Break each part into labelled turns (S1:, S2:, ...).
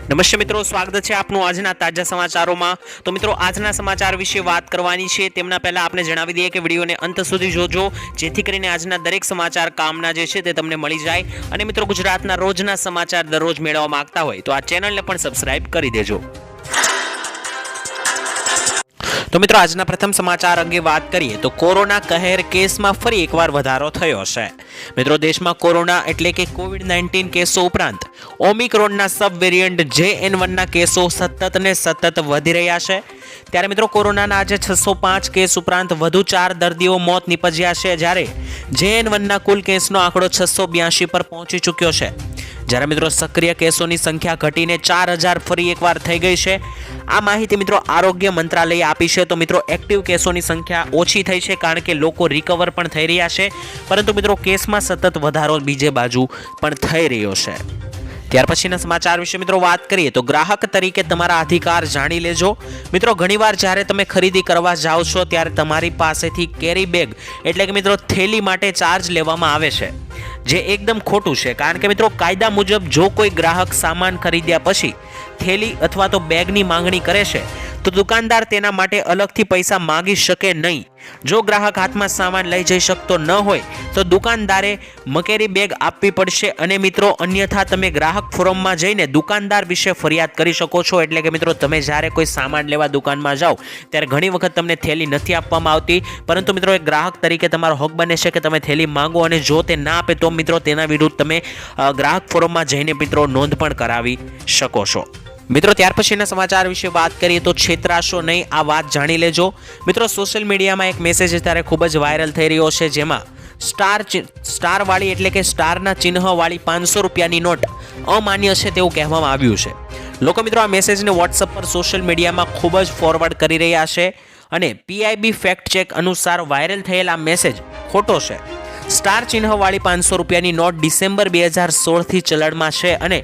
S1: નમસ્તે મિત્રો, સ્વાગત છે આપનું આજના તાજા સમાચારોમાં। તો મિત્રો, આજના સમાચાર વિશે વાત કરવાની છે તેમના પહેલા આપણે જણાવી દઈએ કે વિડીયોને અંત સુધી જોજો, જેથી કરીને આજના દરેક સમાચાર કામના જે છે તે તમને મળી જાય। અને મિત્રો, ગુજરાતના રોજના સમાચાર દરરોજ મેળવવા માંગતા હોય તો આ ચેનલને પણ સબસ્ક્રાઇબ કરી દેજો। તો મિત્રો, આજના પ્રથમ સમાચાર અંગે વાત કરીએ તો કોરોના કહેર કેસમાં ફરી એકવાર વધારો થયો છે। મિત્રો, દેશમાં કોરોના એટલે કે કોવિડ-19 કેસો ઉપરાંત ઓમિક્રોનના સબ વેરિયન્ટ JN1ના કેસો સતત ને સતત વધી રહ્યા છે। ત્યારે મિત્રો, કોરોનાના આજે 605 કેસ ઉપરાંત વધુ 4 દર્દીઓ મોત નીપજ્યા છે, જ્યારે JN1ના કુલ કેસનો આંકડો 682 પર પહોંચી ચૂક્યો છે। જ્યારે મિત્રો, સક્રિય કેસોની સંખ્યા ઘટીને 4000 ફરી એકવાર થઈ ગઈ છે। આ માહિતી મિત્રો આરોગ્ય મંત્રાલયે આપી છે। તો મિત્રો, એક્ટિવ કેસોની સંખ્યા ઓછી થઈ છે કારણ કે લોકો રિકવર પણ થઈ રહ્યા છે, પરંતુ મિત્રો કેસમાં સતત વધારો બીજે બાજુ પણ થઈ રહ્યો છે। ત્યાર પછીના સમાચાર વિશે મિત્રો વાત કરીએ તો ગ્રાહક તરીકે તમારા અધિકાર જાણી લેજો। મિત્રો, ઘણીવાર જ્યારે તમે ખરીદી કરવા જાઓ છો ત્યારે તમારી પાસેથી કેરી બેગ એટલે કે મિત્રો થેલી માટે ચાર્જ લેવામાં આવે છે, જે એકદમ ખોટું છે। કારણ કે મિત્રો, કાયદા મુજબ જો કોઈ ગ્રાહક સામાન ખરીદ્યા પછી થેલી અથવા તો બેગની માંગણી કરે છે તો દુકાનદાર તેના માટે અલગથી પૈસા માંગી શકે નહીં। જો ગ્રાહક હાથમાં સામાન લઈ જઈ શકતો ન હોય તો દુકાનદારે મકેરી બેગ આપવી પડશે। અને મિત્રો, અન્યથા તમે ગ્રાહક ફોરમમાં જઈને દુકાનદાર વિશે ફરિયાદ કરી શકો છો। એટલે કે મિત્રો, તમે જ્યારે કોઈ સામાન લેવા દુકાનમાં જાઓ ત્યારે ઘણી વખત તમને થેલી નથી આપવામાં આવતી, પરંતુ મિત્રો એક ગ્રાહક તરીકે તમારો હક બને છે કે તમે થેલી માંગો, અને જો તે ના આપે તો મિત્રો તેના વિરુદ્ધ તમે ગ્રાહક ફોરમમાં જઈને મિત્રો નોંધ પણ કરાવી શકો છો। મિત્રો, ત્યાર પછીના સમાચાર વિશે વાત કરીએ તો છેતરાશો નહીં, આ વાત જાણી લેજો। મિત્રો, સોશિયલ મીડિયામાં એક મેસેજ અત્યારે ખૂબ જ વાયરલ થઈ રહ્યો છે, જેમાં સ્ટાર વાળી એટલે કે સ્ટારના ચિહ્ન વાળી 500 રૂપિયાની નોટ અમાન્ય છે તેવું કહેવામાં આવ્યું છે। લોકો મિત્રો આ મેસેજને વોટ્સઅપ પર સોશિયલ મીડિયામાં ખૂબ જ ફોરવર્ડ કરી રહ્યા છે, અને PIB ફેક્ટ ચેક અનુસાર વાયરલ થયેલા મેસેજ ખોટો છે। સ્ટાર ચિહ્નવાળી 500 રૂપિયાની નોટ ડિસેમ્બર 2016થી ચલણમાં છે, અને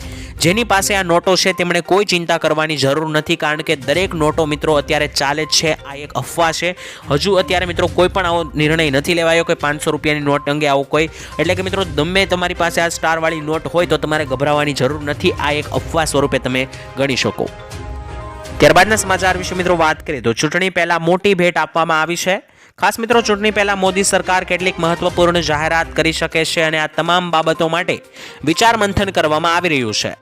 S1: જેની પાસે આ નોટો છે તેમણે કોઈ ચિંતા કરવાની જરૂર નથી, કારણ કે દરેક નોટો મિત્રો અત્યારે ચાલે જ છે। આ એક અફવા છે, હજુ અત્યારે મિત્રો કોઈ પણ આવો નિર્ણય નથી લેવાયો કે 500 રૂપિયાની નોટ અંગે આવો કોઈ, એટલે કે મિત્રો ગમે તમારી પાસે આ સ્ટારવાળી નોટ હોય તો તમારે ગભરાવાની જરૂર નથી। આ એક અફવા સ્વરૂપે તમે ગણી શકો। ત્યારબાદના સમાચાર વિશે મિત્રો વાત કરીએ તો ચૂંટણી પહેલા મોટી ભેટ આપવામાં આવી છે। ખાસ મિત્રો, ચૂંટણી પહેલા મોદી સરકાર કેટલીક મહત્વપૂર્ણ જાહેરાત કરી શકે છે, અને આ તમામ બાબતો માટે વિચાર મંથન કરવામાં આવી રહ્યું છે।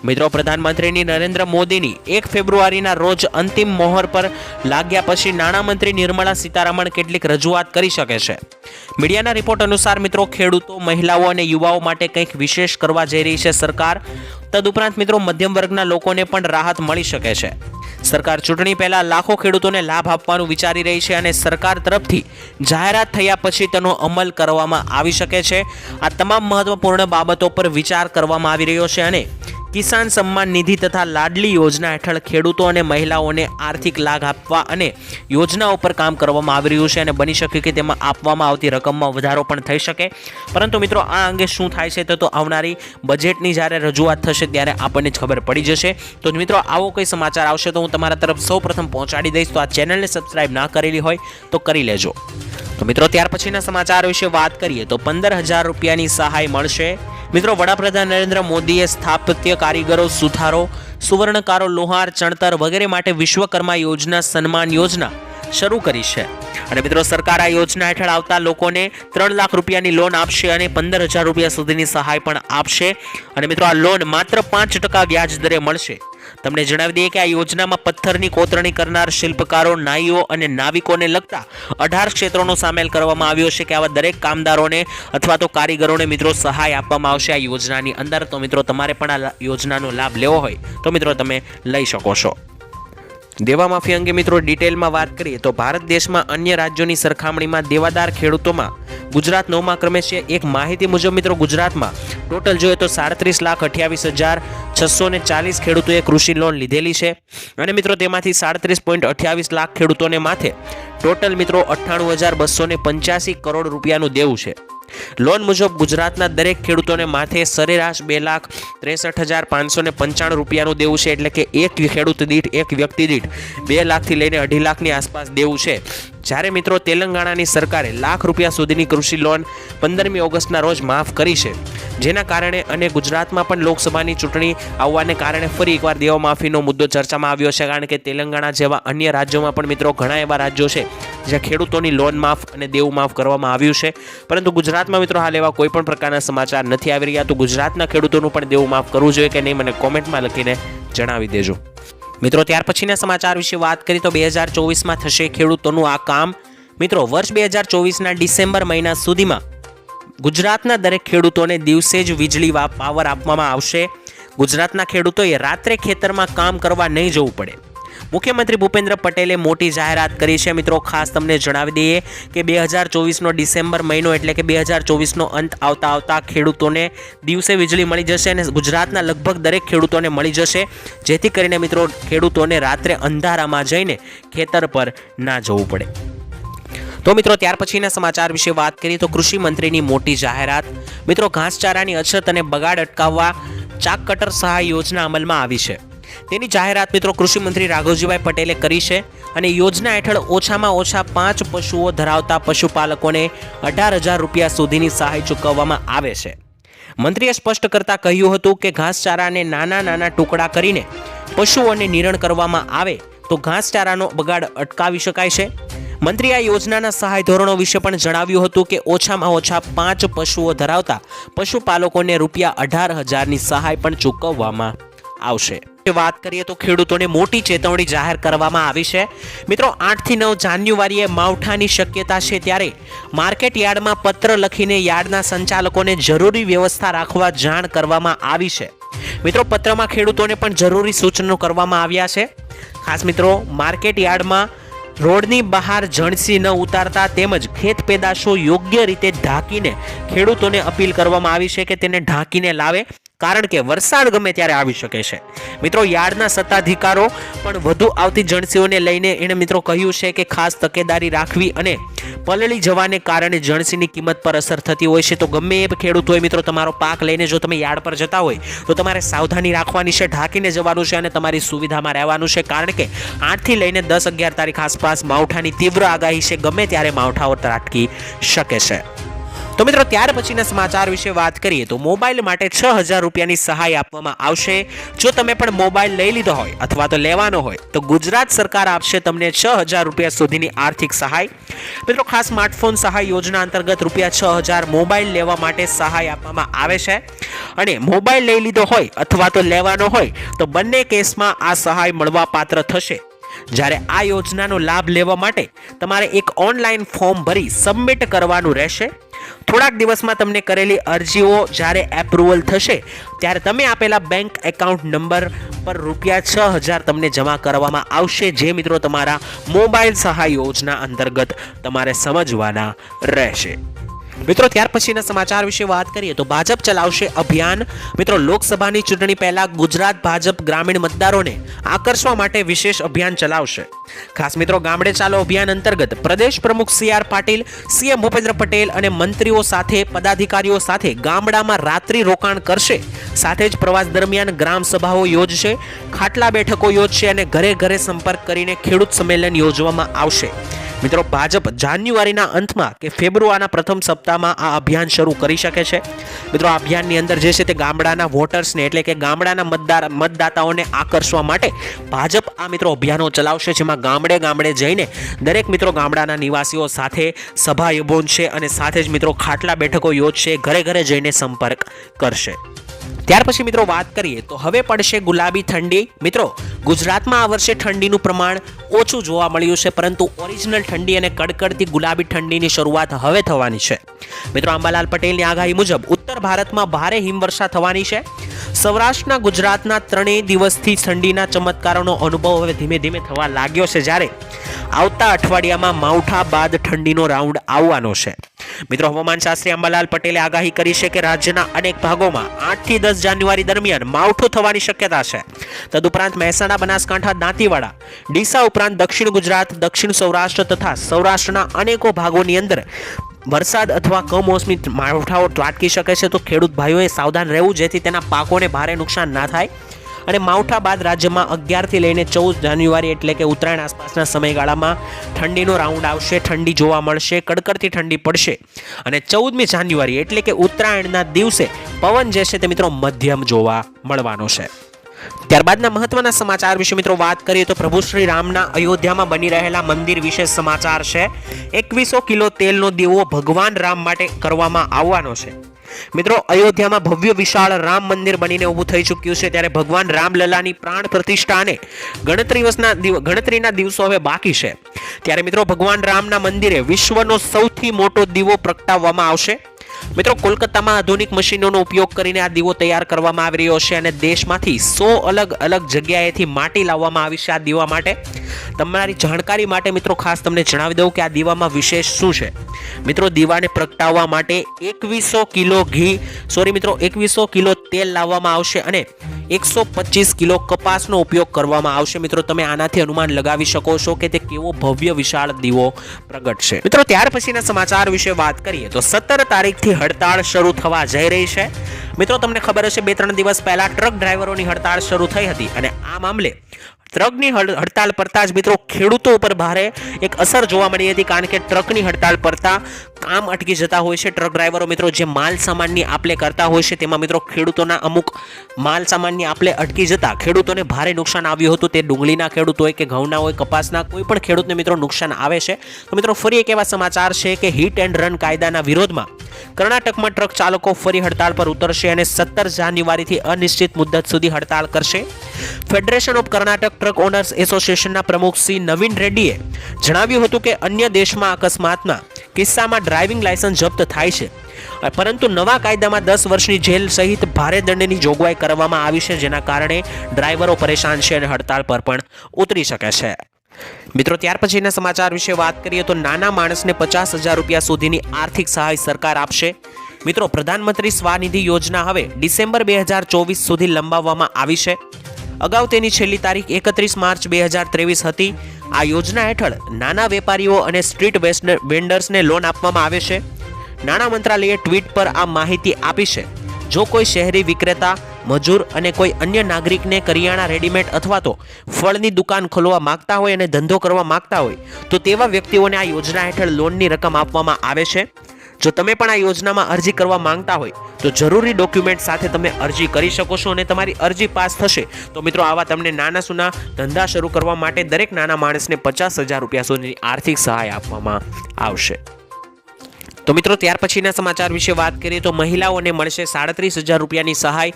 S1: મિત્રો, પ્રધાનમંત્રી નરેન્દ્ર મોદીની 1 ફેબ્રુઆરીના રોજ અંતિમ મોહર પર લાગ્યા પછી નાણામંત્રી નિર્મલા સીતારમણ કેટલીક રજૂઆત કરી શકે છે। મીડિયાના રિપોર્ટ અનુસાર મિત્રો, ખેડૂતો, મહિલાઓ અને યુવાઓ માટે કંઈક વિશેષ કરવા જઈ રહી છે સરકાર। તદુપરાંત મિત્રો, મધ્યમ વર્ગના લોકોને પણ રાહત મળી શકે છે। સરકાર ચૂંટણી પહેલા લાખો ખેડૂતોને લાભ આપવાનું વિચારી રહી છે, અને સરકાર તરફથી જાહેરાત થયા પછી તેનો અમલ કરવામાં આવી શકે છે। આ તમામ મહત્વપૂર્ણ બાબતો પર વિચાર કરવામાં આવી રહ્યો છે, અને કિસાન સન્માન નિધિ તથા લાડલી યોજના હેઠળ ખેડૂતો અને મહિલાઓને આર્થિક લાભ આપવા અને યોજનાઓ પર કામ કરવામાં આવી રહ્યું છે, અને બની શકે કે તેમાં આપવામાં આવતી રકમમાં વધારો પણ થઈ શકે। પરંતુ મિત્રો, આ અંગે શું થાય છે તો આવનારી બજેટની જ્યારે રજૂઆત થશે ત્યારે આપણને જ ખબર પડી જશે। તો મિત્રો, આવો કોઈ સમાચાર આવશે તો હું તમારા તરફ સૌપ્રથમ પહોંચાડી દઈશ। તો આ ચેનલને સબસ્ક્રાઇબ ના કરેલી હોય તો કરી લેજો। તો મિત્રો, ત્યાર પછીના સમાચાર વિશે વાત કરીએ તો 15000 રૂપિયાની સહાય મળશે। મિત્રો, વડાપ્રધાન નરેન્દ્ર મોદીએ સ્થાપત્ય કારીગરો, સુથારો, સુવર્ણકારો, લોહાર, ચણતર વગેરે માટે વિશ્વકર્મા યોજના સન્માન યોજના શરૂ કરી છે। અને મિત્રો, સરકાર આ યોજના હેઠળ આવતા લોકોને 3 લાખ રૂપિયાની લોન આપશે, અને 15000 રૂપિયા સુધીની સહાય પણ આપશે। અને મિત્રો, આ લોન માત્ર 5% વ્યાજ દરે મળશે। તમને જણાવી દઈએ કે આ યોજનામાં પથ્થરની કોતરણી કરનાર શિલ્પકારો, નાઈઓ અને નાવિકોને લગતા 18 ક્ષેત્રોનો સામેલ કરવામાં આવ્યો છે, કે આવા દરેક કામદારોને અથવા તો કારીગરોને મિત્રો સહાય આપવામાં આવશે આ યોજનાની અંદર। તો મિત્રો, તમારે પણ આ યોજનાનો લાભ લેવો હોય તો મિત્રો તમે લઈ શકો છો। દેવા માફી અંગે મિત્રો ડિટેલમાં વાત કરીએ તો ભારત દેશમાં અન્ય રાજ્યોની સરખામણીમાં દેવાદાર ખેડૂતોમાં ગુજરાત 9મા ક્રમે છે। એક માહિતી મુજબ મિત્રો, ગુજરાતમાં ટોટલ જોઈએ તો 37,28,640 ખેડૂતોએ કૃષિ લોન લીધેલી છે, અને મિત્રો તેમાંથી 37.28 લાખ ખેડૂતોને માથે ટોટલ મિત્રો 98,285 કરોડ રૂપિયાનું દેવું છે। લોન મુજબ ગુજરાતના દરેક ખેડૂતોને માથે સરેરાશ 2,63,595 રૂપિયાનું દેવું છે, એટલે કે એક ખેડૂત દીઠ, એક વ્યક્તિ દીઠ 2 લાખથી લઈને 2.5 લાખની આસપાસ દેવું છે, જ્યારે મિત્રો તેલંગાણાની સરકારે લાખ રૂપિયા સુધીની કૃષિ લોન 15મી ઓગસ્ટના રોજ માફ કરી છે, જેના કારણે અને ગુજરાતમાં પણ લોકસભાની ચૂંટણી આવવાને કારણે ફરી એકવાર દેવા માફીનો મુદ્દો ચર્ચામાં આવ્યો છે, કારણ કે તેલંગાણા જેવા અન્ય રાજ્યોમાં પણ મિત્રો ઘણા એવા રાજ્યો છે જ્યાં ખેડૂતોની લોન માફ અને દેવું માફ કરવામાં આવ્યું છે, પરંતુ ગુજરાતમાં મિત્રો હાલ એવા કોઈ પણ પ્રકારના સમાચાર નથી આવી રહ્યા. તો ગુજરાતના ખેડૂતોનું પણ દેવું માફ કરવું જોઈએ કે નહીં, મને કોમેન્ટમાં લખીને જણાવી દેજો. મિત્રો ત્યાર પછીના સમાચાર વિશે વાત કરીએ તો 2024માં થશે ખેડૂતોનું આ કામ. મિત્રો વર્ષ 2024ના ડિસેમ્બર મહિના સુધીમાં ગુજરાતના દરેક ખેડૂતોને દિવસે જ વીજળી પાવર આપવામાં આવશે. ગુજરાતના ખેડૂતોએ રાત્રે ખેતરમાં કામ કરવા નહીં જવું પડે. મુખ્યમંત્રી ભૂપેન્દ્ર પટેલે મોટી જાહેરાત કરી છે. મિત્રો ખાસ તમને જણાવી દઈએ કે 2024નો ડિસેમ્બર મહિનો એટલે કે 2024નો અંત આવતા ખેડૂતોને દિવસે વીજળી મળી જશે અને ગુજરાતના લગભગ દરેક ખેડૂતોને મળી જશે, જેથી કરીને મિત્રો ખેડૂતોને રાત્રે અંધારામાં જઈને ખેતર પર ના જવું પડે. તો મિત્રો ત્યાર પછીના સમાચાર વિશે વાત કરીએ તો કૃષિ મંત્રીની મોટી જાહેરાત. મિત્રો ઘાસચારાની અછત અને બગાડ અટકાવવા ચાક કટર સહાય યોજના અમલમાં આવી છે. તેની જાહેરાત મિત્રો કૃષિ મંત્રી રાઘવજીભાઈ પટેલે કરી છે અને યોજના હેઠળ ઓછામાં ઓછા 5 પશુઓ ધરાવતા પશુપાલકોને 18,000 રૂપિયા સુધીની સહાય ચૂકવવામાં આવે છે. મંત્રીએ સ્પષ્ટ કરતા કહ્યું હતું કે ઘાસચારાને નાના નાના ટુકડા કરીને પશુઓને નિરણ કરવામાં આવે તો ઘાસચારાનો બગાડ અટકાવી શકાય છે. મંત્રીએ આ યોજનાના સહાય ધોરણો વિશે પણ જણાવ્યું હતું કે ઓછામાં ઓછા 5 પશુઓ ધરાવતા પશુપાલકોને રૂપિયા 18,000ની સહાય પણ ચૂકવવામાં આવશે. વાત કરીએ તો ખેડૂતોને મોટી ચેતવણી જાહેર કરવામાં આવી છે. મિત્રો 8 થી 9 જાન્યુઆરીએ માવઠાની શક્યતા છે, ત્યારે માર્કેટ યાર્ડમાં પત્ર લખીને યાર્ડના સંચાલકોને જરૂરી વ્યવસ્થા રાખવા જાણ કરવામાં આવી છે. મિત્રો પત્રમાં ખેડૂતોને પણ જરૂરી સૂચનો કરવામાં આવ્યા છે. ખાસ મિત્રો માર્કેટ યાર્ડમાં રોડની બહાર જણસી ન ઉતારતા તેમજ ખેત પેદાશો યોગ્ય રીતે ઢાંકીને ખેડૂતોને અપીલ કરવામાં આવી છે કે તેને ઢાંકીને લાવે, કારણ કે વરસાદ ગમે ત્યારે આવી શકે છે. મિત્રો યાર્ડના સત્તાધિકારો પણ વધુ આવતી જણસીઓને લઈને એણે મિત્રો કહ્યું છે કે ખાસ તકેદારી રાખવી અને પલળી જવાને કારણે જણસીની કિંમત પર અસર થતી હોય છે. તો ગમે એ ખેડૂત હોય મિત્રો, તમારો પાક લઈને જો તમે યાર્ડ પર જતા હોય તો તમારે સાવધાની રાખવાની છે, ઢાંકીને જવાનું છે અને તમારી સુવિધામાં રહેવાનું છે, કારણ કે 8 થી લઈને 10-11 તારીખ આસપાસ માવઠાની તીવ્ર આગાહી છે. ગમે ત્યારે માવઠાઓ ત્રાટકી શકે છે. તો મિત્રો ત્યાર પછીના સમાચાર વિશે વાત કરીએ તો મોબાઈલ માટે 6,000 રૂપિયાની સહાય આપવામાં આવશે. જો તમે પણ મોબાઈલ લઈ લીધો હોય અથવા તો લેવાનો હોય તો ગુજરાત સરકાર આપશે તમને 6,000 રૂપિયા સુધીની આર્થિક સહાય. મિત્રો ખાસ સ્માર્ટફોન સહાય યોજના અંતર્ગત રૂપિયા 6,000 મોબાઈલ લેવા માટે સહાય આપવામાં આવે છે અને મોબાઈલ લઈ લીધો હોય અથવા તો લેવાનો હોય તો બંને કેસમાં આ સહાય મળવા પાત્ર થશે. જ્યારે આ યોજનાનો લાભ લેવા માટે તમારે એક ઓનલાઈન ફોર્મ ભરી સબમિટ કરવાનું રહેશે. થોડાક દિવસમાં તમને કરેલી અરજીઓ જ્યારે એપ્રુવલ થશે ત્યારે તમે આપેલા બેંક એકાઉન્ટ નંબર પર રૂપિયા 6,000 તમને જમા કરવામાં આવશે, જે મિત્રો તમારા મોબાઈલ સહાય યોજના અંતર્ગત તમારે સમજવાના રહેશે. મિત્રો ત્યાર પછીના સમાચાર વિશે વાત કરીએ તો ભાજપ ચલાવશે અભિયાન. મિત્રો લોકસભાની ચૂંટણી પહેલા ગુજરાત ભાજપ ગ્રામીણ મતદારોને આકર્ષવા માટે વિશેષ અભિયાન ચલાવશે. ખાસ મિત્રો ગામડે ચાલો અભિયાન અંતર્ગત પ્રદેશ પ્રમુખ CR પાટીલ, CM ભૂપેન્દ્ર પટેલ અને મંત્રીઓ સાથે પદાધિકારીઓ સાથે ગામડામાં રાત્રિ રોકાણ કરશે. સાથે જ પ્રવાસ દરમિયાન ગ્રામ સભાઓ યોજશે, ખાટલા બેઠકો યોજશે અને ઘરે ઘરે સંપર્ક કરીને ખેડૂત સંમેલન યોજવામાં આવશે. મિત્રો ભાજપ જાન્યુઆરીના અંતમાં કે ફેબ્રુઆરીના પ્રથમ સપ્તાહમાં આ અભિયાન શરૂ કરી શકે છે. મિત્રો આ અભિયાનની અંદર જે છે તે ગામડાના વોટર્સને એટલે કે ગામડાના મતદાતાઓને આકર્ષવા માટે ભાજપ આ મિત્રો અભિયાનો ચલાવશે, જેમાં ગામડે ગામડે જઈને દરેક મિત્રો ગામડાના નિવાસીઓ સાથે સભા યોજશે અને સાથે જ મિત્રો ખાટલા બેઠકો યોજશે, ઘરે ઘરે જઈને સંપર્ક કરશે. ત્યાર પછી મિત્રો વાત કરીએ તો હવે પડશે ગુલાબી ઠંડી. મિત્રો ગુજરાતમાં આ વર્ષે ઠંડીનું પ્રમાણ ઓછું જોવા મળ્યું છે, પરંતુ ઓરિજિનલ ઠંડી અને કડકડતી ગુલાબી ઠંડીની શરૂઆત હવે થવાની છે. મિત્રો અંબાલાલ પટેલની આગાહી મુજબ ઉત્તર ભારતમાં ભારે હિમવર્ષા થવાની છે. સૌરાષ્ટ્રના ગુજરાતના 3 દિવસથી ઠંડીના ચમત્કારોનો અનુભવ હવે ધીમે ધીમે થવા લાગ્યો છે, જ્યારે આવતા અઠવાડિયામાં માવઠા બાદ ઠંડીનો રાઉન્ડ આવવાનો છે. મિત્રો હવામાન શાસ્ત્રી અંબાલાલ પટેલે આગાહી કરી છે કે રાજ્યના અનેક ભાગોમાં 8 થી 10 જાન્યુઆરી દરમિયાન માવઠું થવાની શક્યતા છે. તદુપરાંત મહેસાણા, બનાસકાંઠા, દાંતીવાડા, ડીસા ઉપરાંત દક્ષિણ ગુજરાત, દક્ષિણ સૌરાષ્ટ્ર તથા સૌરાષ્ટ્રના અનેકો ભાગોની અંદર વરસાદ અથવા કમોસમી માવઠાઓ ત્રાટકી શકે છે. તો ખેડૂત ભાઈઓએ સાવધાન રહેવું, જેથી તેના પાકોને ભારે નુકસાન ના થાય. અને માવઠા બાદ રાજ્યમાં 11 થી લઈને 14 જાન્યુઆરી એટલે કે ઉત્તરાયણ આસપાસના સમયગાળામાં ઠંડીનો રાઉન્ડ આવશે, ઠંડી જોવા મળશે, કડકડતી ઠંડી પડશે અને 14મી જાન્યુઆરી એટલે કે ઉત્તરાયણના દિવસે પવન જે છે તે મિત્રો મધ્યમ જોવા મળવાનો છે. ત્યારબાદના મહત્વના સમાચાર વિશે મિત્રો વાત કરીએ તો પ્રભુ શ્રી રામના અયોધ્યામાં બની રહેલા મંદિર વિશે સમાચાર છે. 2100 કિલો તેલનો દીવો ભગવાન રામ માટે કરવામાં આવવાનો છે. મિત્રો અયોધ્યામાં ભવ્ય વિશાળ રામ મંદિર બનીને ઊભું થઈ ચૂક્યું છે, ત્યારે ભગવાન રામલલાની પ્રાણ પ્રતિષ્ઠા અને ગણતરીના દિવસો હવે બાકી છે. ત્યારે મિત્રો ભગવાન રામના મંદિરે વિશ્વનો સૌથી મોટો દીવો પ્રગટાવવામાં આવશે. મિત્રો કોલકાતામાં આધુનિક મશીનોનો ઉપયોગ કરીને આ દીવો તૈયાર કરવામાં આવી રહ્યો છે અને દેશમાંથી 100 અલગ અલગ જગ્યાએથી માટી લાવવામાં આવી છે આ દીવા માટે. તમારી જાણકારી માટે મિત્રો ખાસ તમને જણાવી દઉં કે આ દીવામાં વિશેષ શું છે. મિત્રો દીવાને પ્રગટાવવા માટે 2100 કિલો તેલ લાવવામાં આવશે અને 125 કિલો કપાસનો ઉપયોગ કરવામાં આવશે. મિત્રો તમે આનાથી અનુમાન લગાવી શકો છો કે તે કેવો ભવ્ય વિશાળ દીવો પ્રગટશે. મિત્રો ત્યાર પછીના સમાચાર વિશે વાત કરીએ તો 17 તારીખથી હડતાળ શરૂ થવા જઈ રહી છે. મિત્રો તમને ખબર હશે 2-3 દિવસ પહેલા ટ્રક ડ્રાઈવરોની હડતાળ શરૂ થઈ હતી અને આ મામલે ટ્રકની હડતાળ પડતા જ મિત્રો ખેડૂતો ઉપર ભારે એક અસર જોવા મળી હતી, કારણ કે ટ્રકની હડતાળ પડતા કામ અટકી જતા હોય છે. ટ્રક ડ્રાઈવરો મિત્રો જે માલ સામાનની આપલે કરતા હોય છે તેમાં મિત્રો ખેડૂતોના અમુક માલ સામાનની આપલે અટકી જતા ખેડૂતોને ભારે નુકસાન આવ્યું હતું. તે ડુંગળીના ખેડૂત હોય કે ઘઉંના હોય, કપાસના, કોઈ પણ ખેડૂતને મિત્રો નુકસાન આવે છે. તો મિત્રો ફરી એક એવા સમાચાર છે કે હિટ એન્ડ રન કાયદાના વિરોધમાં કર્ણાટકમાં ટ્રક ચાલકો ફરી હડતાળ પર ઉતરશે અને 17 જાન્યુઆરીથી અનિશ્ચિત મુદ્દત સુધી હડતાળ કરશે. Federation of Karnataka truck owners એસોસિએશનના પ્રમુખ શ્રી નવીન રેડ્ડીએ જણાવ્યું હતું કે અન્ય દેશમાં અકસ્માતના કિસ્સામાં ડ્રાઇવિંગ લાયસન્સ જપ્ત થાય છે, પરંતુ નવા કાયદામાં 10 વર્ષની જેલ સહિત ભારે દંડની જોગવાઈ કરવામાં આવી છે, જેના કારણે ડ્રાઈવરો પરેશાન છે અને હડતાળ પર પણ ઉતરી શકે છે. મિત્રો ત્યાર પછીના સમાચાર વિશે વાત કરીએ તો નાના માણસને 50,000 રૂપિયા સુધીની આર્થિક સહાય સરકાર આપશે. મિત્રો પ્રધાનમંત્રી સ્વાનિધિ યોજના હવે ડિસેમ્બર 2024 સુધી લંબાવવામાં આવી છે. અગાઉ તેની છેલ્લી તારીખ 31 માર્ચ 2023 હતી. આ યોજના હેઠળ નાના વેપારીઓ અને સ્ટ્રીટ વેન્ડર્સને લોન આપવામાં આવે છે. નાણાં મંત્રાલયે ટ્વીટ પર આ માહિતી આપી છે. જો કોઈ શહેરી વિક્રેતા, મજૂર અને કોઈ અન્ય નાગરિકને કરિયાણા, રેડીમેડ અથવા તો ફળની દુકાન ખોલવા માંગતા હોય અને ધંધો કરવા માંગતા હોય તો તેવા વ્યક્તિઓને આ યોજના હેઠળ લોનની રકમ આપવામાં આવે છે. જો તમે પણ આ યોજનામાં અરજી કરવા માંગતા હોય તો જરૂરી ડોક્યુમેન્ટ સાથે તમે અરજી કરી શકો છો અને તમારી અરજી પાસ થશે તો મિત્રો આવા તમને નાના સૂના ધંધા શરૂ કરવા માટે દરેક નાના માણસને 50,000 રૂપિયા સુધીની આર્થિક સહાય આપવામાં આવશે. તો મિત્રો ત્યાર પછીના સમાચાર વિશે વાત કરીએ તો મહિલાઓને મળશે 37,000 રૂપિયાની સહાય.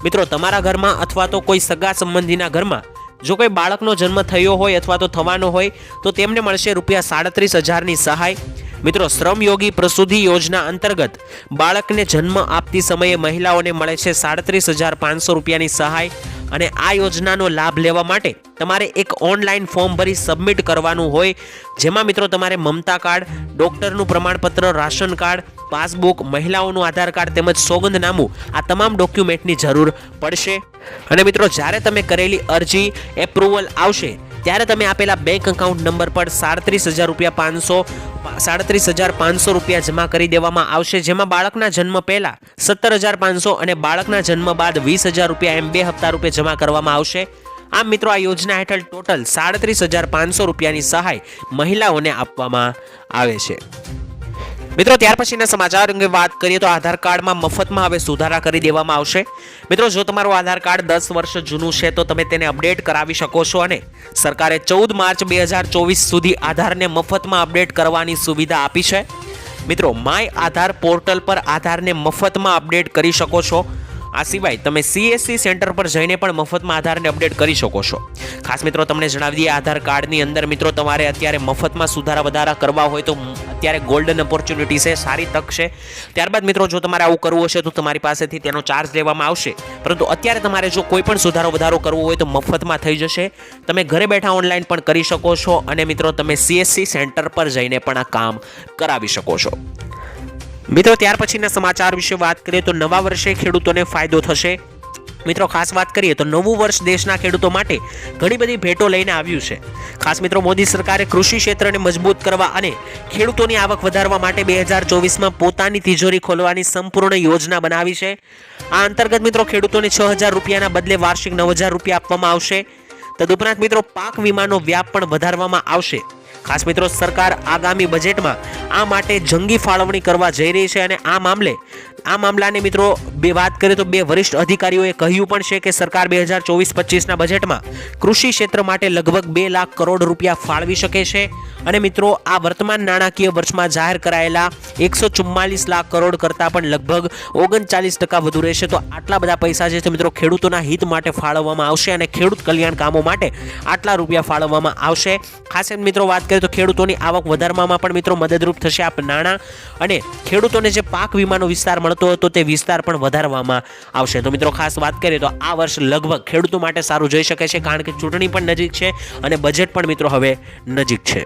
S1: મિત્રો તમારા ઘરમાં અથવા તો કોઈ સગા સંબંધીના ઘરમાં જો કોઈ બાળકનો જન્મ થયો હોય અથવા તો થવાનો હોય તો તેમને મળશે રૂપિયા 37,000ની સહાય. મિત્રો શ્રમયોગી પ્રસૂતિ યોજના અંતર્ગત બાળકને જન્મ આપતી સમયે મહિલાઓને મળે છે 37,500 રૂપિયાની સહાય અને આ યોજનાનો લાભ લેવા માટે તમારે એક ઓનલાઈન ફોર્મ ભરી સબમિટ કરવાનું હોય, જેમાં મિત્રો તમારે મમતા કાર્ડ, ડોક્ટરનું પ્રમાણપત્ર, રાશન કાર્ડ, પાસબુક, મહિલાઓનું આધાર કાર્ડ તેમજ સોગંદનામું આ તમામ ડોક્યુમેન્ટની જરૂર પડશે. અને મિત્રો જ્યારે તમે કરેલી અરજી એપ્રુવલ આવશે ત્યારે તમે આપેલા બેંક એકાઉન્ટ નંબર પર 37,500 રૂપિયા જમા કરી દેવામાં આવશે, જેમાં બાળકના જન્મ પહેલા 17,500 અને બાળકના જન્મ બાદ 20,000 રૂપિયા એમ 2 હપ્તા રૂપે જમા કરવામાં આવશે. આમ મિત્રો આ યોજના હેઠળ ટોટલ 37,500 રૂપિયાની સહાય મહિલાઓને આપવામાં આવે છે. મિત્રો ત્યાર પછીના સમાચાર અંગે વાત કરીએ તો આધાર કાર્ડમાં મફતમાં હવે સુધારા કરી દેવામાં આવશે. મિત્રો જો તમારું આધાર કાર્ડ 10 વર્ષ જૂનું છે તો તમે તેને અપડેટ કરાવી શકો છો અને સરકારે 14 માર્ચ 2024 સુધી આધારને મફતમાં અપડેટ કરવાની સુવિધા આપી છે. મિત્રો માય આધાર પોર્ટલ પર આધારને મફતમાં અપડેટ કરી શકો છો. આ સિવાય તમે CSC સેન્ટર પર જઈને પણ મફતમાં આધારને અપડેટ કરી શકો છો. ખાસ મિત્રો તમને જણાવી દઈએ આધાર કાર્ડની અંદર મિત્રો તમારે અત્યારે મફતમાં સુધારા વધારા કરવા હોય તો અત્યારે ગોલ્ડન ઓપોર્ચ્યુનિટી છે, સારી તક છે. ત્યારબાદ મિત્રો જો તમારે આવું કરવું હશે તો તમારી પાસેથી તેનો ચાર્જ લેવામાં આવશે, પરંતુ અત્યારે તમારે જો કોઈ પણ સુધારો વધારો કરવો હોય તો મફતમાં થઈ જશે. તમે ઘરે બેઠા ઓનલાઈન પણ કરી શકો છો અને મિત્રો તમે CSC સેન્ટર પર જઈને પણ આ કામ કરાવી શકો છો. મિત્રો ત્યાર પછીના સમાચાર વિશે વાત કરીએ તો નવા વર્ષે ખેડૂતોને ફાયદો થશે. મિત્રો ખાસ વાત કરીએ તો નવું વર્ષ દેશના ખેડૂતો માટે ઘણી બધી ભેટો લઈને આવ્યું છે. ખાસ મિત્રો મોદી સરકારે કૃષિ ક્ષેત્રને મજબૂત કરવા અને ખેડૂતોની આવક વધારવા માટે 2024માં પોતાની તિજોરી ખોલવાની સંપૂર્ણ યોજના બનાવી છે. આ અંતર્ગત મિત્રો ખેડૂતોને 6,000 રૂપિયાના બદલે વાર્ષિક 9,000 રૂપિયા આપવામાં આવશે. તદુપરાંત મિત્રો પાક વીમાનો વ્યાપ પણ વધારવામાં આવશે. ખાસ મિત્રો સરકાર આગામી બજેટમાં આ માટે જંગી ફાળવણી કરવા જઈ રહી છે અને આ મામલાને મિત્રો વાત કરીએ તો બે વરિષ્ઠ અધિકારીઓએ કહ્યું પણ છે કે સરકાર 2024-25ના બજેટમાં કૃષિ ક્ષેત્ર માટે લગભગ 2 લાખ કરોડ રૂપિયા ફાળવી શકે છે. અને મિત્રો આ વર્તમાન નાણાકીય વર્ષમાં જાહેર કરાયેલા 144 લાખ કરોડ કરતાં પણ લગભગ 39% વધુ રહેશે. તો આટલા બધા પૈસા છે મિત્રો ખેડૂતોના હિત માટે ફાળવવામાં આવશે અને ખેડૂત કલ્યાણ કામો માટે આટલા રૂપિયા ફાળવવામાં આવશે. ખાસ મિત્રો વાત કરીએ તો ખેડૂતોની આવક વધારવામાં પણ મિત્રો મદદરૂપ થશે આ નાણાં, અને ખેડૂતોને જે પાક વીમાનો વિસ્તાર મળતો હતો તે વિસ્તાર પણ વધારવામાં આવશે. તો મિત્રો ખાસ વાત કરીએ તો આ વર્ષ લગભગ ખેડૂતો માટે સારું જઈ શકે છે, કારણ કે ચૂંટણી પણ નજીક છે અને બજેટ પણ મિત્રો હવે નજીક છે.